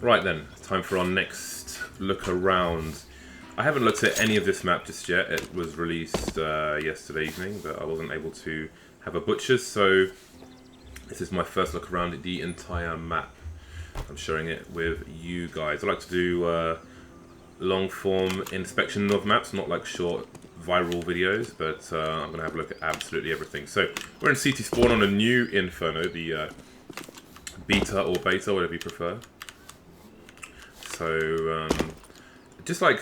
Right then, time for our next look around. I haven't looked at any of this map just yet. It was released yesterday evening, but I wasn't able to have a butcher's, so this is my first look around at the entire map. I'm sharing it with you guys. I like to do long form inspection of maps, not like short viral videos, but I'm going to have a look at absolutely everything. So we're in CT Spawn on a new Inferno, the beta or beta, whatever you prefer. So just like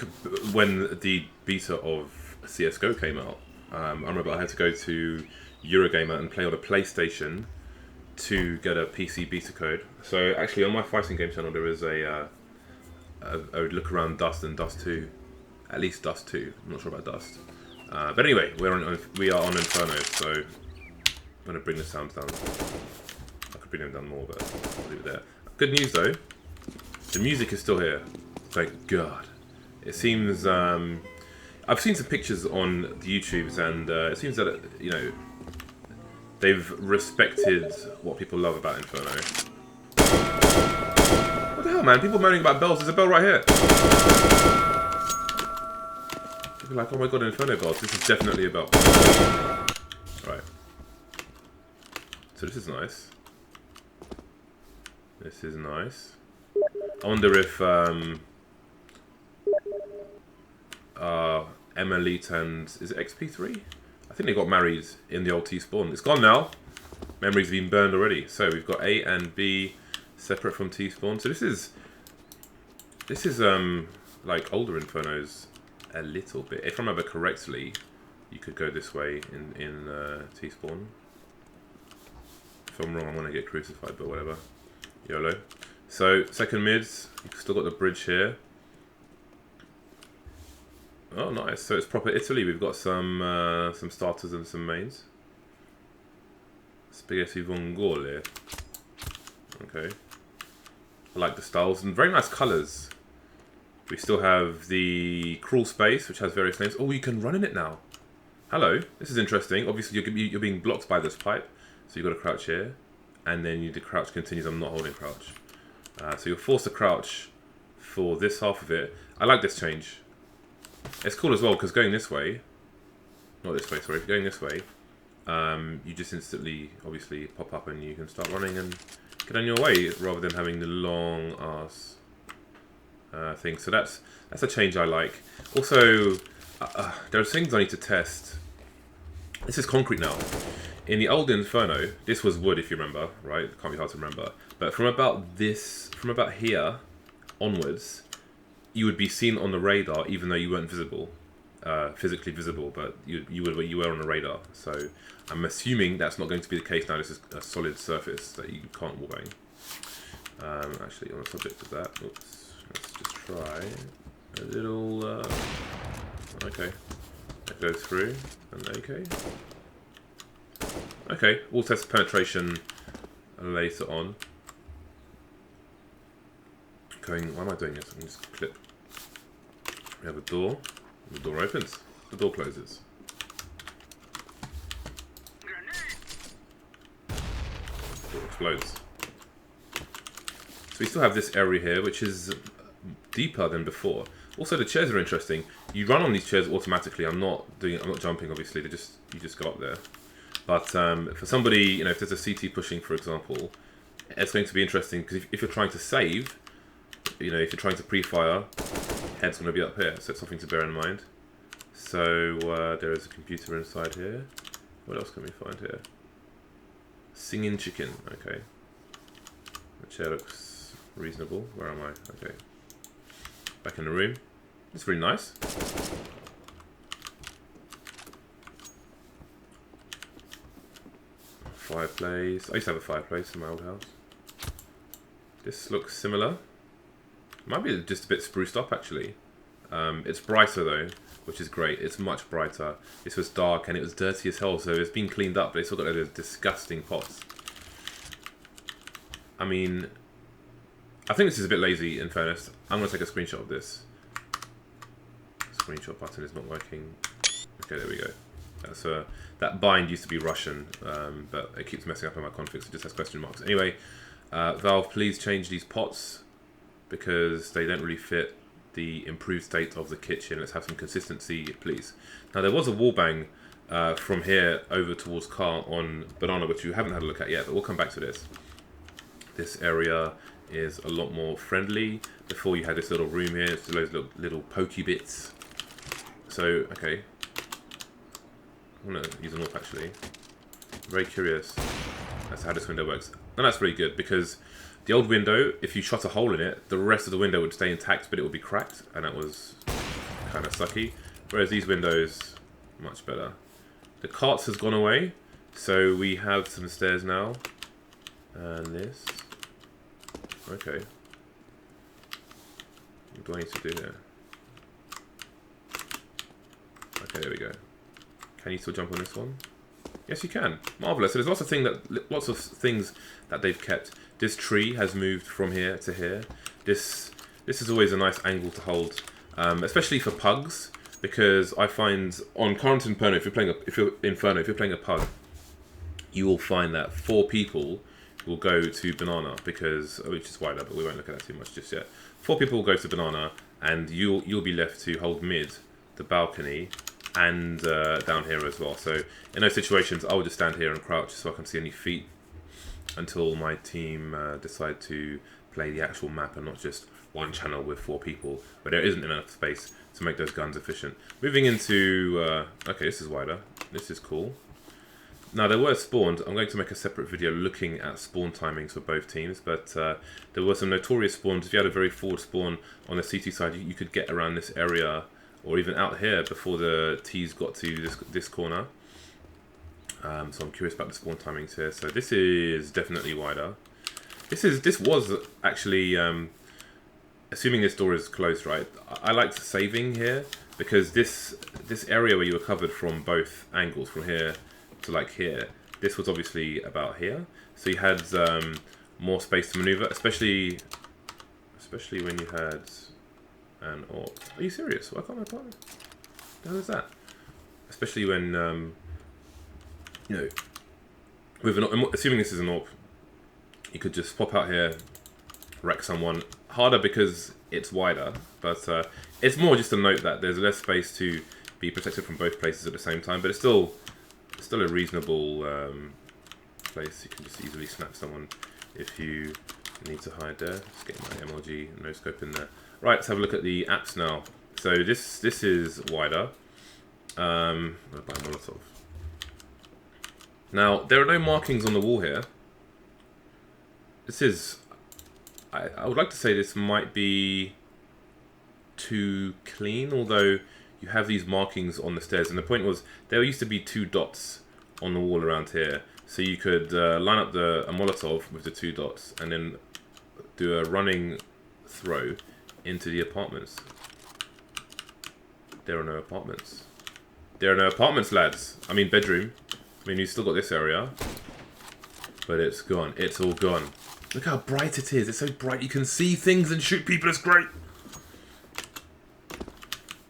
when the beta of CSGO came out, I remember I had to go to Eurogamer and play on a PlayStation to get a PC beta code. So actually on my fighting game channel there is a look around Dust and Dust 2, at least Dust 2. I'm not sure about Dust. But anyway, we are on Inferno, so I'm going to bring the sounds down. I could bring them down more, but I'll leave it there. Good news though, the music is still here. Thank God. It seems, I've seen some pictures on the YouTubes, and it seems that, you know, they've respected what people love about Inferno. What the hell, man? People moaning about bells. There's a bell right here. People are like, oh my god, Inferno bells. This is definitely a bell. Right. So this is nice. This is nice. I wonder if Emmalite and... is it XP3? I think they got married in the old T-Spawn. It's gone now. Memory's been burned already. So we've got A and B separate from T-Spawn. So this is like older Infernos a little bit. If I remember correctly, you could go this way in T-Spawn. If I'm wrong, I'm gonna get crucified, but whatever. YOLO. So second mids, you've still got the bridge here. Oh, nice. So it's proper Italy. We've got some starters and some mains. Spaghetti vongole. Okay. I like the styles and very nice colours. We still have the crawl space, which has various names. Oh, you can run in it now. Hello. This is interesting. Obviously, you're being blocked by this pipe, so you've got to crouch here, and then the crouch continues. I'm not holding crouch. So you're forced to crouch for this half of it. I like this change. It's cool as well because going this way, not this way, sorry, going this way, you just instantly, obviously, pop up and you can start running and get on your way rather than having the long ass thing. So that's a change I like. Also, there are things I need to test. This is concrete now. In the old Inferno, this was wood if you remember, right? It can't be hard to remember. But from about here onwards, you would be seen on the radar even though you weren't visible, physically visible, but you were on the radar. So I'm assuming that's not going to be the case now. This is a solid surface that you can't wall bang. Actually, on the subject of that, oops, let's just try a little. Okay, that goes through, and okay. Okay, we'll test penetration later on. Why am I doing this? I'm just clip. We have a door. The door opens. The door closes. The door explodes. So we still have this area here, which is deeper than before. Also, the chairs are interesting. You run on these chairs automatically. I'm not jumping. Obviously, you just go up there. But for somebody, you know, if there's a CT pushing, for example, it's going to be interesting because if you're trying to save. You know, if you're trying to pre-fire, head's going to be up here, so it's something to bear in mind. So there is a computer inside here. What else can we find here? Singing chicken. Okay. The chair looks reasonable. Where am I? Okay. Back in the room. It's really nice. Fireplace. I used to have a fireplace in my old house. This looks similar. Might be just a bit spruced up actually. It's brighter though, which is great. It's much brighter. This was dark and it was dirty as hell, so it's been cleaned up, but it's still got those disgusting pots. I mean, I think this is a bit lazy in fairness. I'm going to take a screenshot of this. Screenshot button is not working. Okay, there we go. That's that bind used to be Russian, but it keeps messing up in my config, so it just has question marks. Anyway, Valve, please change these pots. because they don't really fit the improved state of the kitchen. Let's have some consistency, please. Now, there was a wall bang from here over towards Car on Banana, which you haven't had a look at yet, but we'll come back to this. This area is a lot more friendly. Before you had this little room here, it's those little pokey bits. So, okay. I'm going to use an AWP actually. Very curious as to how this window works. And that's really good because the old window, if you shot a hole in it, the rest of the window would stay intact, but it would be cracked, and that was kind of sucky. Whereas these windows, much better. The carts has gone away, so we have some stairs now. And this. Okay. What do I need to do here? Okay, there we go. Can you still jump on this one? Yes, you can. Marvelous. So there's lots of things that they've kept. This tree has moved from here to here. This is always a nice angle to hold, especially for pugs, because I find on Current Inferno, if you're playing a pug, you will find that 4 people will go to Banana because, which is wider, but we won't look at that too much just yet. 4 people will go to Banana, and you'll be left to hold mid, the balcony, and down here as well. So in those situations, I will just stand here and crouch so I can see any feet until my team decide to play the actual map and not just one channel with 4 people, but there isn't enough space to make those guns efficient. Moving into okay, this is wider. This is cool. Now, there were spawned. I'm going to make a separate video looking at spawn timings for both teams, but there were some notorious spawns. If you had a very forward spawn on the CT side, you could get around this area or even out here before the T's got to this corner. So I'm curious about the spawn timings here. So this is definitely wider. This was actually, assuming this door is closed, right? I liked saving here because this area where you were covered from both angles, from here to like here, this was obviously about here. So you had more space to maneuver, especially when you had an AWP. Are you serious? Why can't I partner? The hell is that? Especially when you know, with assuming this is an AWP, you could just pop out here, wreck someone. Harder because it's wider, but it's more just a note that there's less space to be protected from both places at the same time. But it's still a reasonable place. You can just easily snap someone if you need to hide there. Just get my MLG no scope in there. Right, let's have a look at the apps now. So this is wider. I'm gonna buy Molotov. Now there are no markings on the wall here. This is, I would like to say this might be too clean, although you have these markings on the stairs. And the point was, there used to be 2 dots on the wall around here. So you could line up a Molotov with the 2 dots and then do a running throw into the apartments. There are no apartments. There are no apartments, lads. I mean, bedroom. I mean, you've still got this area. But it's gone. It's all gone. Look how bright it is. It's so bright you can see things and shoot people. It's great.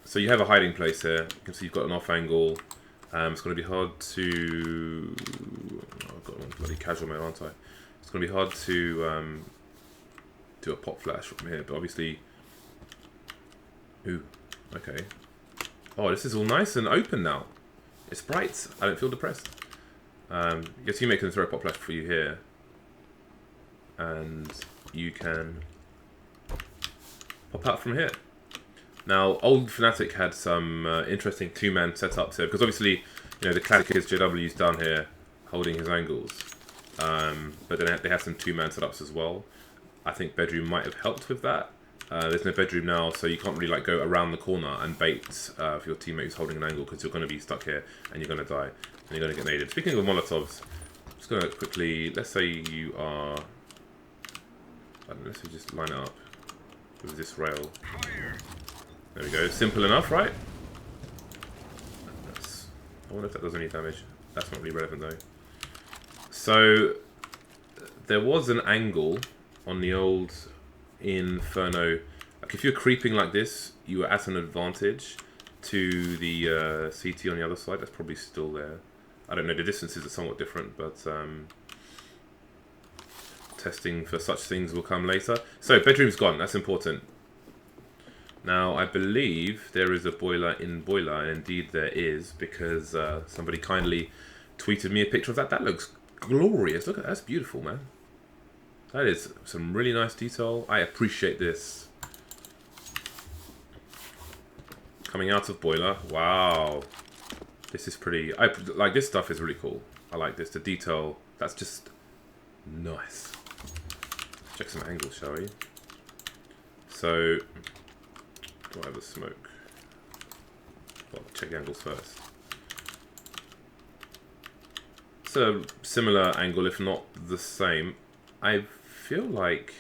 So you have a hiding place here. You can see you've got an off angle. It's going to be hard to... Oh, I've got one bloody casual mode, aren't I? It's going to be hard to do a pop flash from here, but obviously... Ooh, okay. Oh, this is all nice and open now. It's bright. I don't feel depressed. Your teammate can throw a pop flash for you here. And you can pop out from here. Now, old Fnatic had some interesting 2-man setups here, because obviously, you know, the classic is JW's down here holding his angles, but then they have some 2-man setups as well. I think bedroom might have helped with that. There's no bedroom now, so you can't really like go around the corner and bait for your teammate who's holding an angle, because you're going to be stuck here and you're going to die and you're going to get naded. Speaking of Molotovs, I'm just going to quickly, let's say you are, I don't know, let's just line it up with this rail. There we go. Simple enough, right? I wonder if that does any damage. That's not really relevant though. So there was an angle on the old Inferno. Like if you're creeping like this, you were at an advantage to the CT on the other side. That's probably still there. I don't know. The distances are somewhat different, but testing for such things will come later. So bedroom's gone. That's important. Now I believe there is a boiler in boiler, and indeed there is, because somebody kindly tweeted me a picture of that. That looks glorious. Look at that. That's beautiful, man. That is some really nice detail. I appreciate this. Coming out of boiler. Wow. This is pretty... like, this stuff is really cool. I like this. The detail, that's just nice. Let's check some angles, shall we? So, do I have a smoke? Well, check the angles first. It's a similar angle, if not the same. I feel like...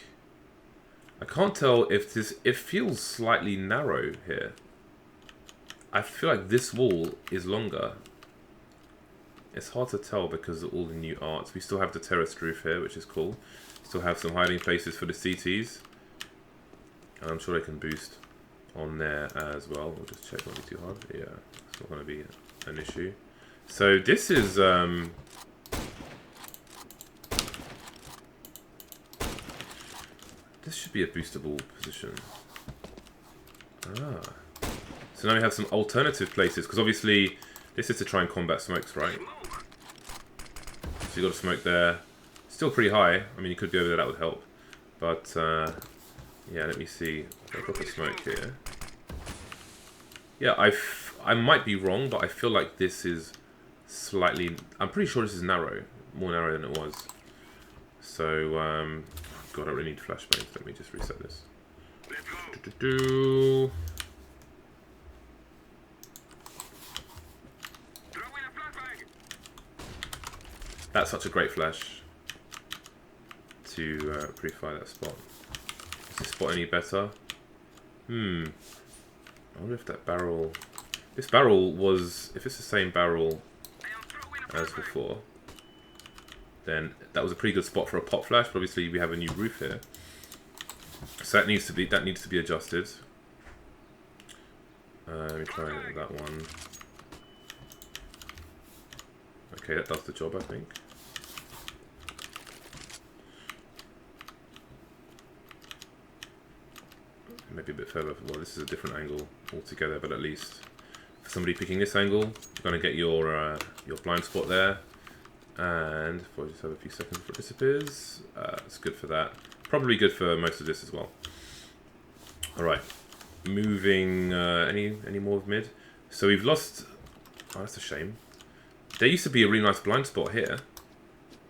I can't tell if this... It feels slightly narrow here. I feel like this wall is longer. It's hard to tell because of all the new arts. We still have the terraced roof here, which is cool. Still have some hiding places for the CTs. And I'm sure they can boost on there as well. We'll just check, won't be too hard. Yeah, it's not going to be an issue. So this is... this should be a boostable position. Ah. So now we have some alternative places, because obviously this is to try and combat smokes, right? So you got a smoke there. Still pretty high. I mean, you could go over there, that would help. But, yeah, let me see. I've got a smoke here. Yeah, I might be wrong, but I feel like this is slightly... I'm pretty sure this is narrow. More narrow than it was. So, God, I really need flashbangs. Let me just reset this. That's such a great flash to pre-fire that spot. Is this spot any better? I wonder if that barrel... This barrel was... If it's the same barrel as before, then that was a pretty good spot for a pop flash, but obviously we have a new roof here. So that needs to be adjusted. Let me try that one. Okay, that does the job, I think. Maybe a bit further. Well, this is a different angle altogether, but at least for somebody picking this angle, you're going to get your blind spot there. And if I just have a few seconds before it disappears, it's good for that. Probably good for most of this as well. All right, moving. Any more of mid? So we've lost. Oh, that's a shame. There used to be a really nice blind spot here.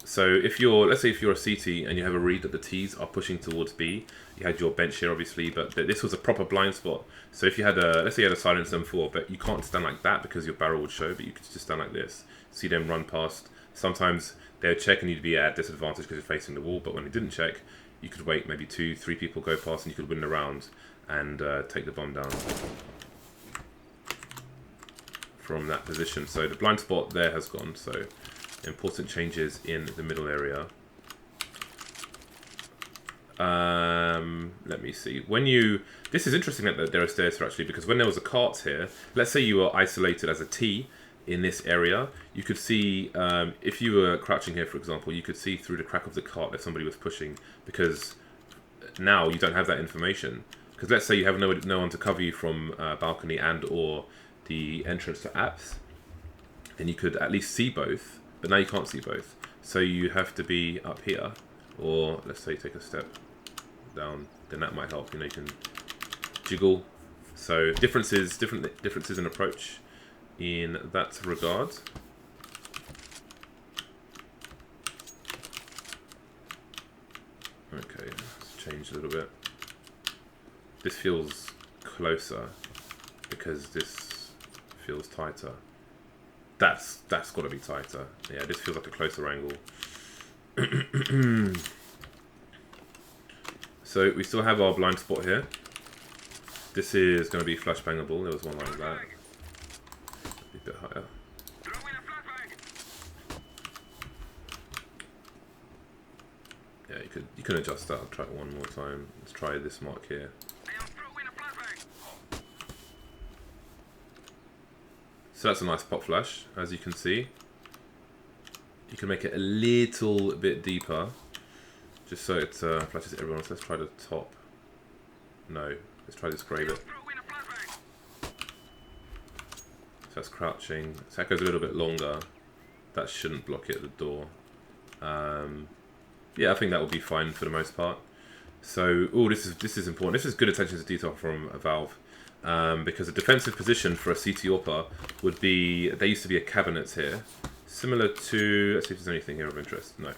So if you're, let's say if you're a CT and you have a read that the Ts are pushing towards B, you had your bench here obviously, but this was a proper blind spot. So if you had a, let's say you had a silence M4, but you can't stand like that because your barrel would show, but you could just stand like this. See them run past. Sometimes they would check and you'd be at disadvantage because you're facing the wall, but when they didn't check, you could wait maybe 2-3 people go past and you could win the round and take the bomb down from that position. So the blind spot there has gone, so important changes in the middle area. Let me see. When you... This is interesting that there are stairs here actually, because when there was a cart here, let's say you were isolated as a T in this area, you could see, if you were crouching here for example, you could see through the crack of the cart that somebody was pushing, because now you don't have that information. Because let's say you have no one to cover you from balcony and or the entrance to apps, and you could at least see both, but now you can't see both. So you have to be up here, or let's say take a step down, then that might help. You know, you can jiggle. So different differences in approach in that regard. Okay, let's change a little bit. This feels closer because this feels tighter. That's got to be tighter. Yeah, this feels like a closer angle. So we still have our blind spot here. This is going to be flashbangable. There was one like that. A bit higher. Yeah, you can adjust that. I'll try it one more time. Let's try this mark here. So that's a nice pop flash, as you can see. You can make it a little bit deeper, Just so it flashes everyone else. Let's try the top. No. Let's try this grey bit. So that's crouching. So that goes a little bit longer. That shouldn't block it at the door. Yeah, I think that will be fine for the most part. So, this is important. This is good attention to detail from Valve. Because a defensive position for a CT AWPer would be... There used to be a cabinet here. Similar to... Let's see if there's anything here of interest. No.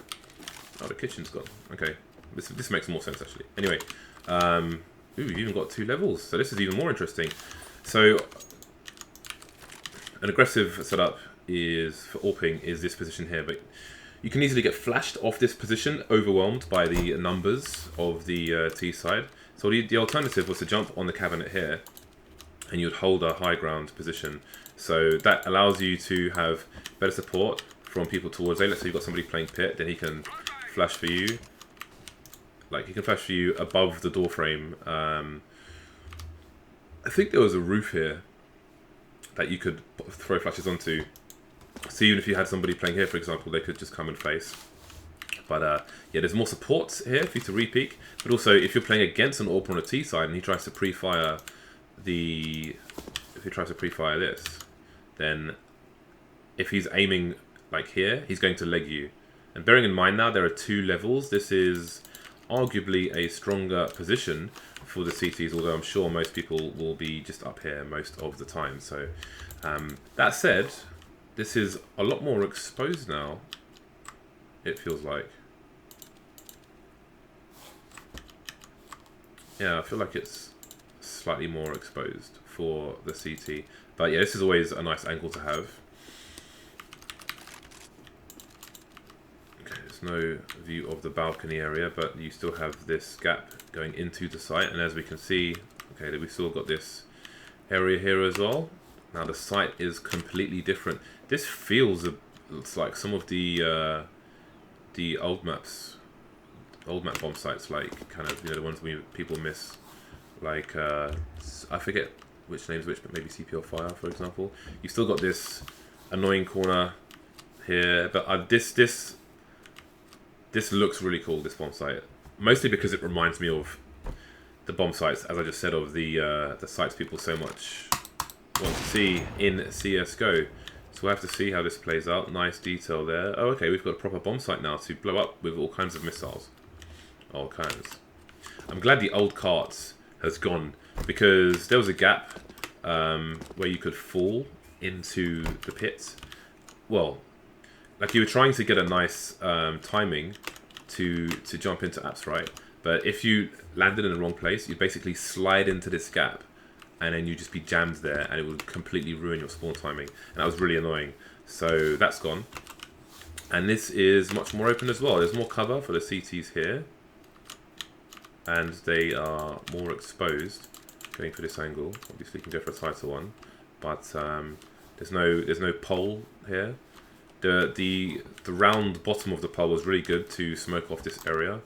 Oh, the kitchen's gone. Okay. This makes more sense, actually. Anyway. You've even got 2 levels. So this is even more interesting. So, an aggressive setup is for AWPing is this position here. But you can easily get flashed off this position, overwhelmed by the numbers of the T side. So the alternative was to jump on the cabinet here. And you'd hold a high ground position. So that allows you to have better support from people towards A. Let's say you've got somebody playing pit, then he can flash for you. Like, he can flash for you above the door frame. I think there was a roof here that you could throw flashes onto. So even if you had somebody playing here, for example, they could just come and face. But yeah, there's more support here for you to re-peek. But also, if you're playing against an AWPer on a T side and he tries to pre-fire if he tries to pre-fire this, then if he's aiming like here, he's going to leg you. And bearing in mind now there are 2 levels, this is arguably a stronger position for the CTs, although I'm sure most people will be just up here most of the time. So that said, this is a lot more exposed now, it feels like. Yeah, I feel like it's slightly more exposed for the CT. But yeah, this is always a nice angle to have. Okay, there's no view of the balcony area, but you still have this gap going into the site. And as we can see, okay, we've still got this area here as well. Now the site is completely different. This feels it's like some of the old map bomb sites, like kind of, you know, the ones people miss. Like, I forget which name's which, but maybe CPL Fire, for example. You've still got this annoying corner here, but this looks really cool, this bomb site. Mostly because it reminds me of the bomb sites, as I just said, of the sites people so much want to see in CSGO. So we'll have to see how this plays out. Nice detail there. Oh, okay, we've got a proper bomb site now to blow up with all kinds of missiles. All kinds. I'm glad the old carts has gone, because there was a gap where you could fall into the pits. Well, like you were trying to get a nice timing to jump into apps, right? But if you landed in the wrong place, you'd basically slide into this gap, and then you'd just be jammed there, and it would completely ruin your spawn timing. And that was really annoying. So that's gone. And this is much more open as well. There's more cover for the CTs here. And they are more exposed going for this angle. Obviously you can go for a tighter one, but there's no pole here. The round bottom of the pole was really good to smoke off this area.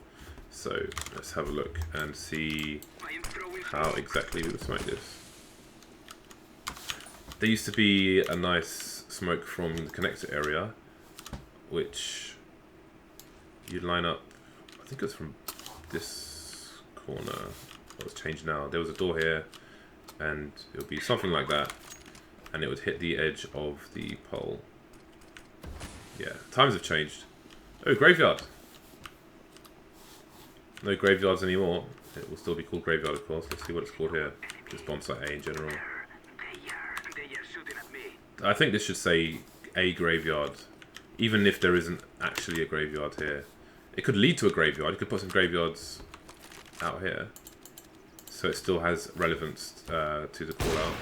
So let's have a look and see how exactly we would smoke this. There used to be a nice smoke from the connector area, which you'd line up, I think it was from this corner. Oh, it's changed now. There was a door here, and it would be something like that, and it would hit the edge of the pole. Yeah, times have changed. Oh, graveyard. No graveyards anymore. It will still be called graveyard, of course. Let's see what it's called here. Just bomb site A in general. I think this should say a graveyard, even if there isn't actually a graveyard here. It could lead to a graveyard. You could put some graveyards out here, so it still has relevance to the call out.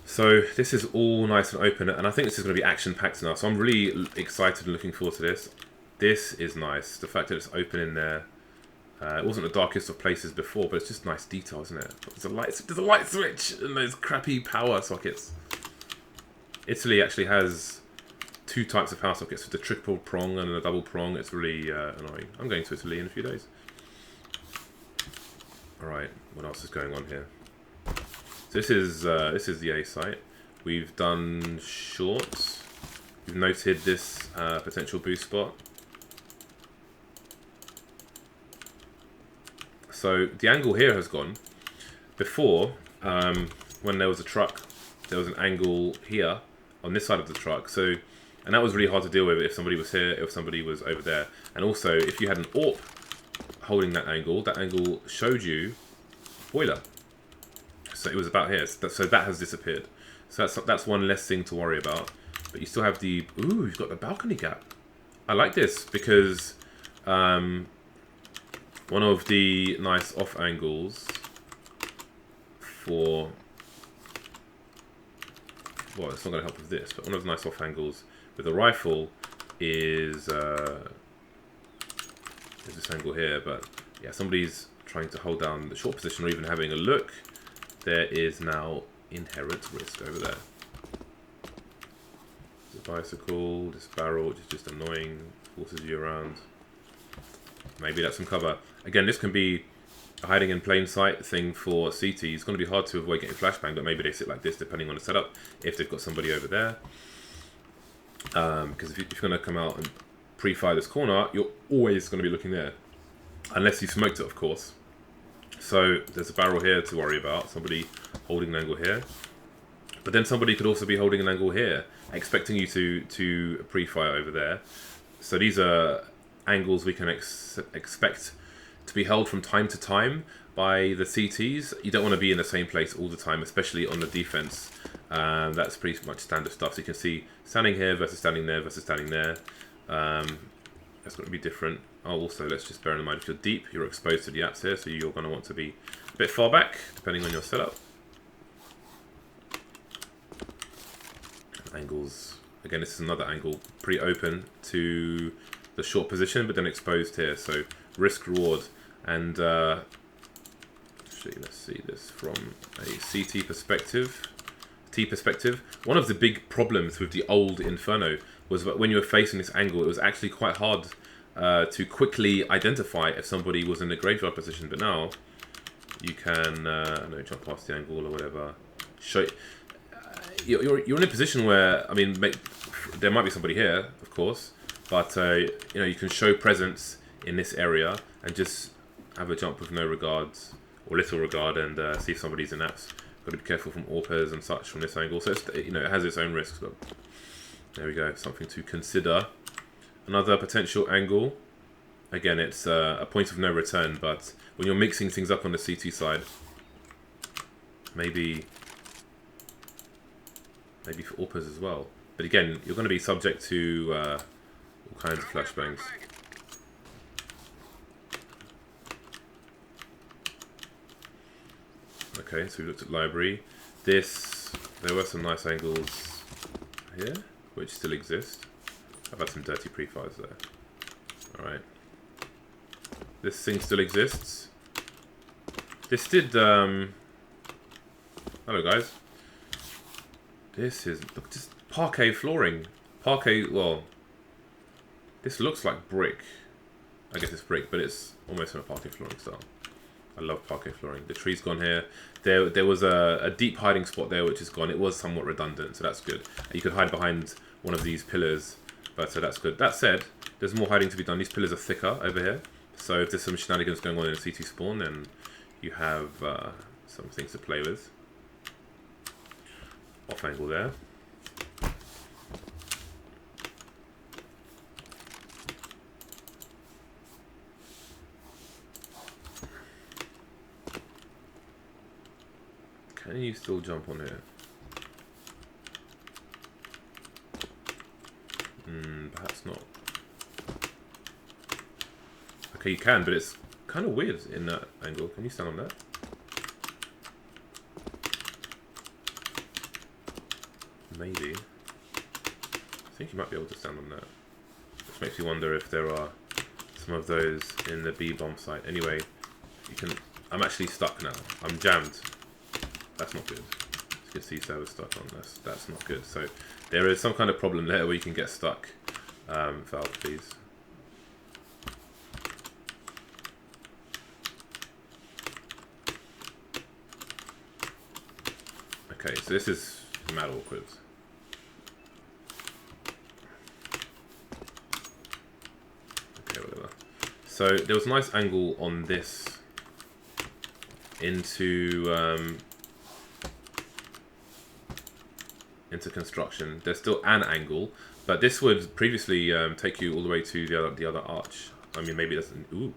So this is all nice and open, and I think this is going to be action packed now. So I'm really excited and looking forward to this. This is nice. The fact that it's open in there. It wasn't the darkest of places before, but it's just nice detail, isn't it? There's a light switch and those crappy power sockets. Italy actually has 2 types of power sockets, with the triple prong and a double prong. It's really annoying. I'm going to Italy in a few days. Alright, what else is going on here? So this is the A site. We've done shorts. We've noted this potential boost spot. So the angle here has gone. Before, when there was a truck, there was an angle here on this side of the truck. So, and that was really hard to deal with if somebody was here, if somebody was over there. And also, if you had an AWP holding that angle showed you boiler. So it was about here. So that has disappeared. So that's one less thing to worry about. But you still have the... Ooh, you've got the balcony gap. I like this because one of the nice off angles for... Well, it's not going to help with this, but one of the nice off angles with the rifle is this angle here. But yeah, somebody's trying to hold down the short position or even having a look. There is now inherent risk over there. There's a bicycle, this barrel, which is just annoying, forces you around. Maybe that's some cover. Again, this can be a hiding in plain sight thing for CT. It's going to be hard to avoid getting flashbang, but maybe they sit like this depending on the setup, if they've got somebody over there. Because if you're going to come out and pre-fire this corner, you're always going to be looking there. Unless you smoked it, of course. So there's a barrel here to worry about, somebody holding an angle here. But then somebody could also be holding an angle here, expecting you to pre-fire over there. So these are angles we can expect to be held from time to time by the CTs. You don't want to be in the same place all the time, especially on the defense. That's pretty much standard stuff. So you can see standing here versus standing there versus standing there. That's going to be different. Oh, also, let's just bear in mind, if you're deep, you're exposed to the apps here, so you're going to want to be a bit far back, depending on your setup. Angles. Again, this is another angle, pretty open to the short position, but then exposed here. So risk reward. And actually, let's see this from a CT perspective. T perspective. One of the big problems with the old Inferno was that when you were facing this angle, it was actually quite hard to quickly identify if somebody was in a graveyard position. But now you can jump past the angle or whatever. Show. You're in a position where, I mean, there might be somebody here, of course, but you can show presence in this area and just have a jump with no regards or little regard and see if somebody's in apps. Got to be careful from AWPers and such from this angle. So it's, it has its own risks. But there we go, something to consider. Another potential angle. Again, it's a point of no return, but when you're mixing things up on the CT side, maybe for AWPers as well. But again, you're going to be subject to all kinds of flashbangs. Okay, so we looked at library. There were some nice angles here, which still exist. I've had some dirty pre-fires there. Alright. This thing still exists. This did, hello guys. This is, look, just parquet flooring. Parquet, well, this looks like brick. I guess it's brick, but it's almost in a parquet flooring style. I love parquet flooring. The tree's gone here. There was a deep hiding spot there which is gone. It was somewhat redundant, so that's good. You could hide behind one of these pillars, but that's good. That said, there's more hiding to be done. These pillars are thicker over here, so if there's some shenanigans going on in a CT spawn, then you have some things to play with. Off angle there. Can you still jump on here? Perhaps not. Okay, you can, but it's kind of weird in that angle. Can you stand on that? Maybe. I think you might be able to stand on that. Which makes me wonder if there are some of those in the B-bomb site. Anyway, you can... I'm actually stuck now. I'm jammed. That's not good. You can see server stuck on this. That's not good. So there is some kind of problem there where you can get stuck. Valve, please. Okay, so this is mad awkward. Okay, whatever. So there was a nice angle on this into construction. There's still an angle, but this would previously take you all the way to the other arch. I mean, maybe it doesn't. Ooh,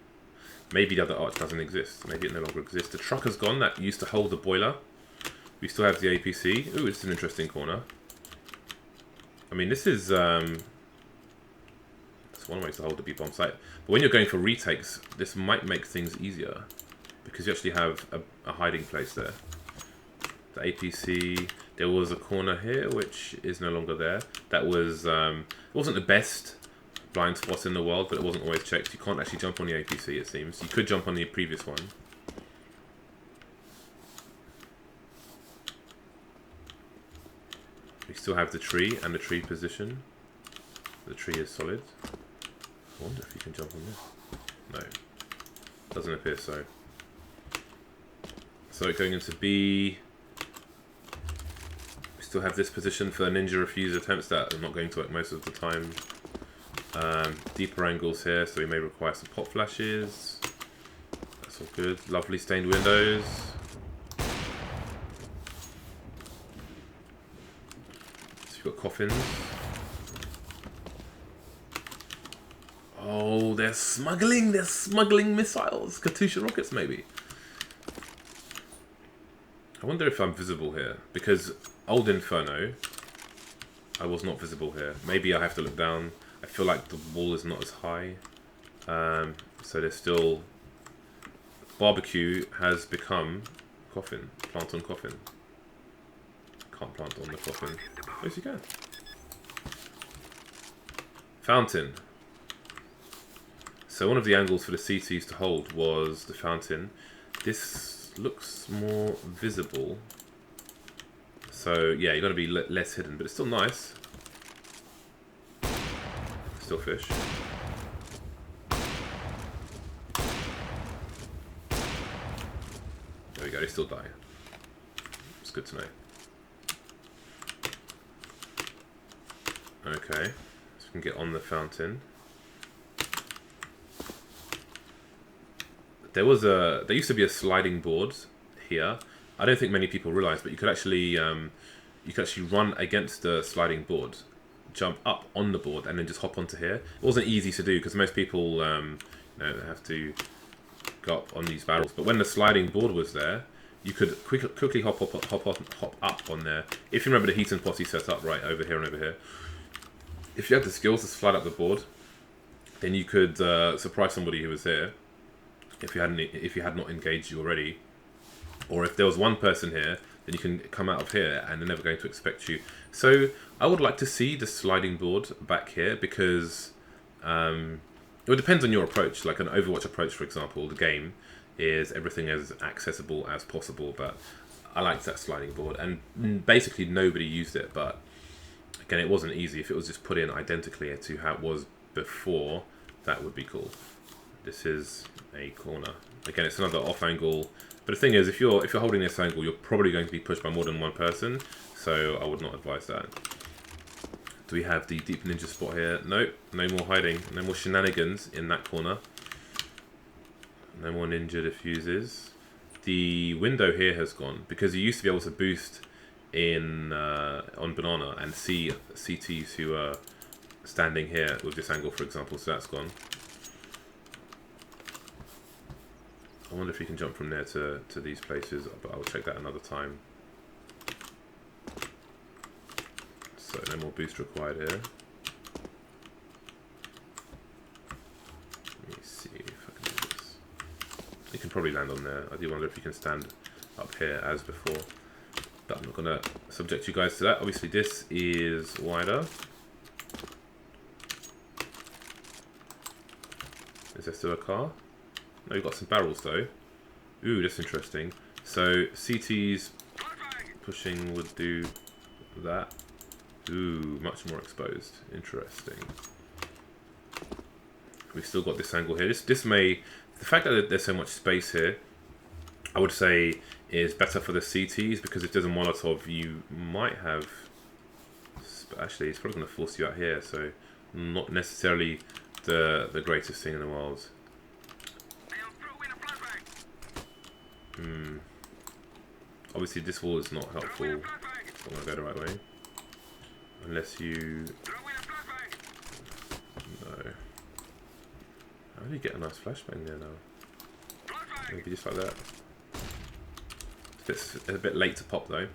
maybe the other arch doesn't exist. Maybe it no longer exists. The truck has gone. That used to hold the boiler. We still have the APC. Ooh, it's an interesting corner. I mean, this is that's one way to hold the B-bomb site. But when you're going for retakes, this might make things easier because you actually have a hiding place there. The APC. There was a corner here, which is no longer there. That was, it wasn't the best blind spot in the world, but it wasn't always checked. You can't actually jump on the APC, it seems. You could jump on the previous one. We still have the tree and the tree position. The tree is solid. I wonder if you can jump on this. No. Doesn't appear so. So going into B... Still have this position for ninja refuse attempts that are not going to work most of the time. Deeper angles here, so we may require some pop flashes. That's all good. Lovely stained windows. So you've got coffins. Oh, they're smuggling missiles. Katyusha rockets, maybe. I wonder if I'm visible here, because Old Inferno, I was not visible here. Maybe I have to look down. I feel like the wall is not as high. So there's still... Barbecue has become coffin. Plant on coffin. Can't plant on the coffin. Yes, you can. Fountain. So one of the angles for the CTs to hold was the fountain. This looks more visible. So yeah, you're going to be less hidden, but it's still nice. Still fish. There we go, they still die. It's good to know. Okay, so we can get on the fountain. There used to be a sliding board here. I don't think many people realize, but you could actually run against the sliding board, jump up on the board, and then just hop onto here. It wasn't easy to do because most people have to go up on these barrels. But when the sliding board was there, you could quickly hop up on there. If you remember the heat and potty setup right over here and over here, if you had the skills to slide up the board, then you could surprise somebody who was here. If you had not engaged you already, or if there was one person here, then you can come out of here and they're never going to expect you. So I would like to see the sliding board back here because it depends on your approach. Like an Overwatch approach, for example, the game is everything as accessible as possible, but I liked that sliding board and basically nobody used it. But again, it wasn't easy. If it was just put in identically to how it was before, that would be cool. This is a corner. Again, it's another off angle. But the thing is, if you're holding this angle, you're probably going to be pushed by more than one person. So I would not advise that. Do we have the deep ninja spot here? Nope. No more hiding. No more shenanigans in that corner. No more ninja diffuses. The window here has gone because you used to be able to boost in on banana and see CTs who are standing here with this angle, for example. So that's gone. I wonder if you can jump from there to these places, but I'll check that another time. So no more boost required here. Let me see if I can do this. You can probably land on there. I do wonder if you can stand up here as before. But I'm not going to subject you guys to that. Obviously this is wider. Is there still a car? No, you've got some barrels though. Ooh, that's interesting. So CT's pushing would do that. Ooh, much more exposed. Interesting. We've still got this angle here. This may, the fact that there's so much space here, I would say is better for the CTs because if there's a Molotov, you might have. But actually, it's probably going to force you out here, so not necessarily the greatest thing in the world. Obviously this wall is not helpful. It's not going to go the right way. Unless you... No. How do you get a nice flashbang there now? Maybe just like that. It's a bit late to pop though.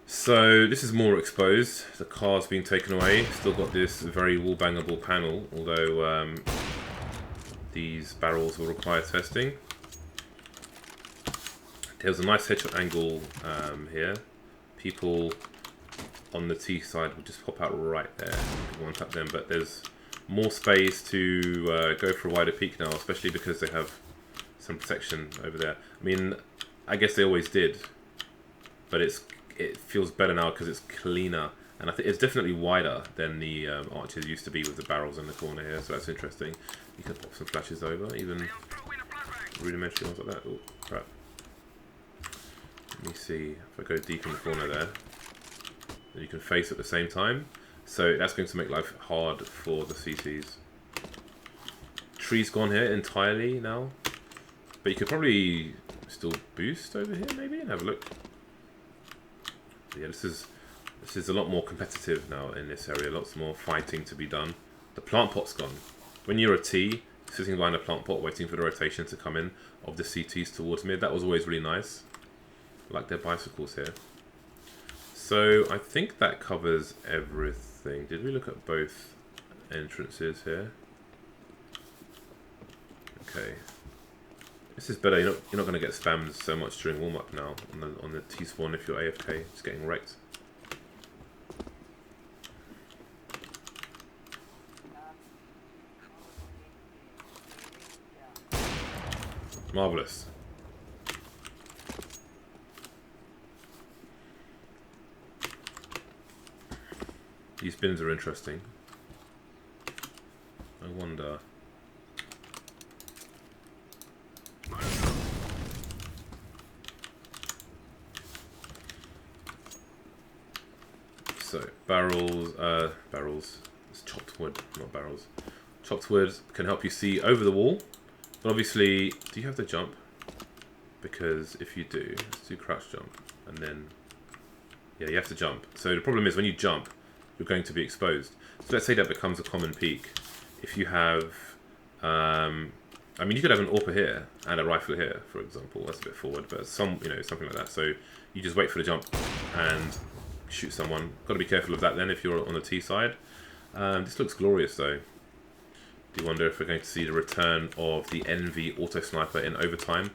So this is more exposed. The car's been taken away. Still got this very wall bangable panel, although these barrels will require testing. There's a nice headshot angle here. People on the T side will just pop out right there. One tap them, but there's more space to go for a wider peek now, especially because they have some protection over there. I mean, I guess they always did, but it feels better now because it's cleaner, and I think it's definitely wider than the arches used to be with the barrels in the corner here. So that's interesting. You can pop some flashes over, even rudimentary ones like that. Oh crap! Let me see if I go deep in the corner there. Then you can face at the same time. So that's going to make life hard for the CTs. Tree's gone here entirely now. But you could probably still boost over here maybe and have a look. But yeah, this is a lot more competitive now in this area. Lots more fighting to be done. The plant pot's gone. When you're a T, sitting behind a plant pot waiting for the rotation to come in of the CTs towards mid, that was always really nice. Like their bicycles here. So I think that covers everything. Did we look at both entrances here? Okay. This is better. You're not going to get spammed so much during warm up now on the T spawn if you're AFK. It's getting wrecked. Marvelous. These bins are interesting. I wonder. So barrels. It's chopped wood, not barrels. Chopped wood can help you see over the wall, but obviously, do you have to jump? Because if you do, let's do crouch jump, and then yeah, you have to jump. So the problem is when you jump, you're going to be exposed. So let's say that becomes a common peak. If you have, I mean, you could have an AWP here and a rifle here, for example. That's a bit forward, but something like that. So you just wait for the jump and shoot someone. Got to be careful of that then if you're on the T side. This looks glorious though. Do you wonder if we're going to see the return of the Envy auto sniper in overtime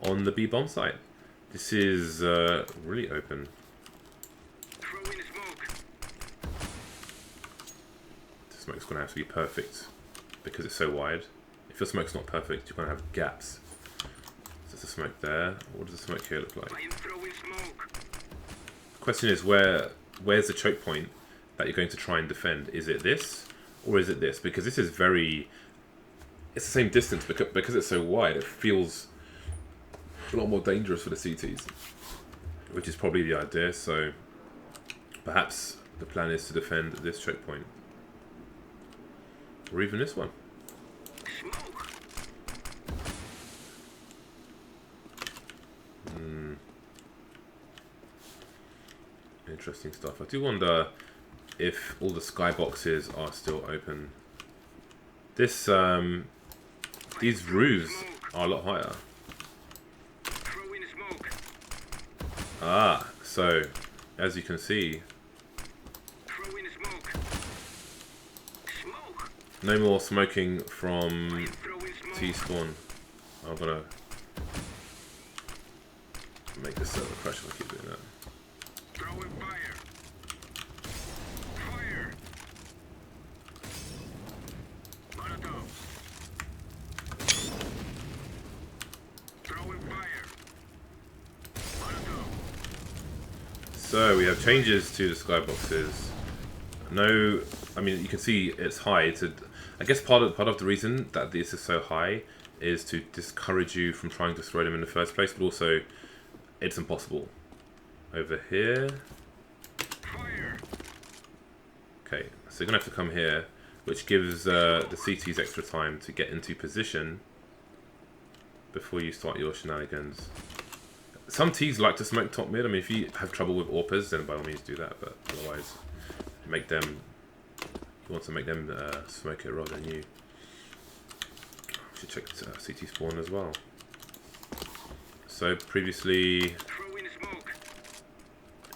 on the B bomb site? This is really open. The smoke's going to have to be perfect because it's so wide. If your smoke's not perfect, you're going to have gaps. So there's a smoke there. What does the smoke here look like? The question is, where's the choke point that you're going to try and defend? Is it this or is it this? Because this is it's the same distance, because it's so wide, it feels a lot more dangerous for the CTs, which is probably the idea. So perhaps the plan is to defend this choke point, or even this one. Interesting stuff. I do wonder if all the skyboxes are still open. This these roofs are a lot higher. Ah, so as you can see, no more smoking from T spawn. I'm gonna make this server crash if I keep doing that. So we have changes to the skyboxes. No, I mean you can see it's high. I guess part of the reason that this is so high is to discourage you from trying to throw them in the first place, but also it's impossible. Over here. Okay, so you're gonna have to come here, which gives the CTs extra time to get into position. before you start your shenanigans. Some tees like to smoke top mid. I mean, if you have trouble with AWPers, then by all means do that. But otherwise, make them. You want to make them smoke it rather than you. Should check CT spawn as well. So previously,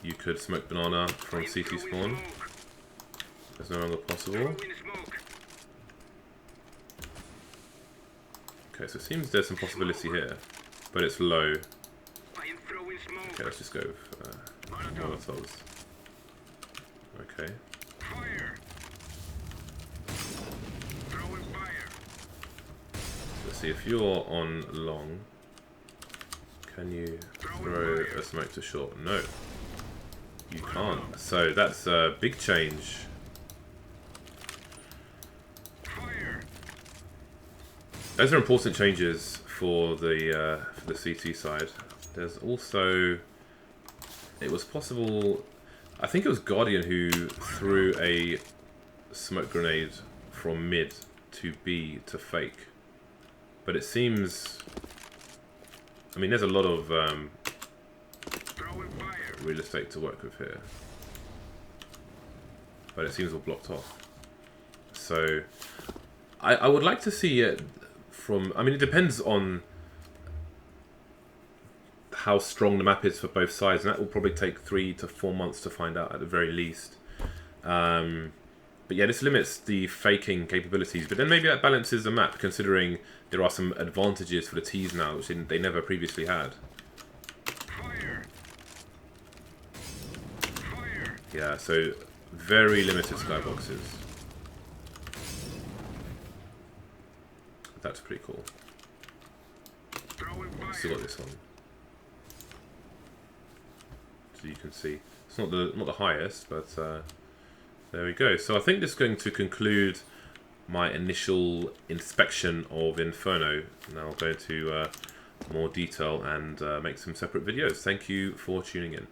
you could smoke banana from CT spawn. That's no longer possible. Okay, so it seems there's some possibility here, but it's low. Okay, let's just go with Molotovs. Okay. Let's see, if you're on long, can you throw a smoke to short? No, you can't. So that's a big change. Those are important changes for the CT side. There's also, it was possible, I think it was Guardian who threw a smoke grenade from mid to B to fake. But it seems, I mean, there's a lot of real estate to work with here. But it seems all blocked off. So, I would like to see it from, I mean, it depends on how strong the map is for both sides, and that will probably take 3 to 4 months to find out at the very least. But yeah, this limits the faking capabilities, but then maybe that balances the map, considering there are some advantages for the T's now, which they never previously had. Yeah, so very limited skyboxes. That's pretty cool. Still got this one. So you can see it's not the highest, but there we go. So I think this is going to conclude my initial inspection of Inferno. Now I'll go into more detail and make some separate videos. Thank you for tuning in.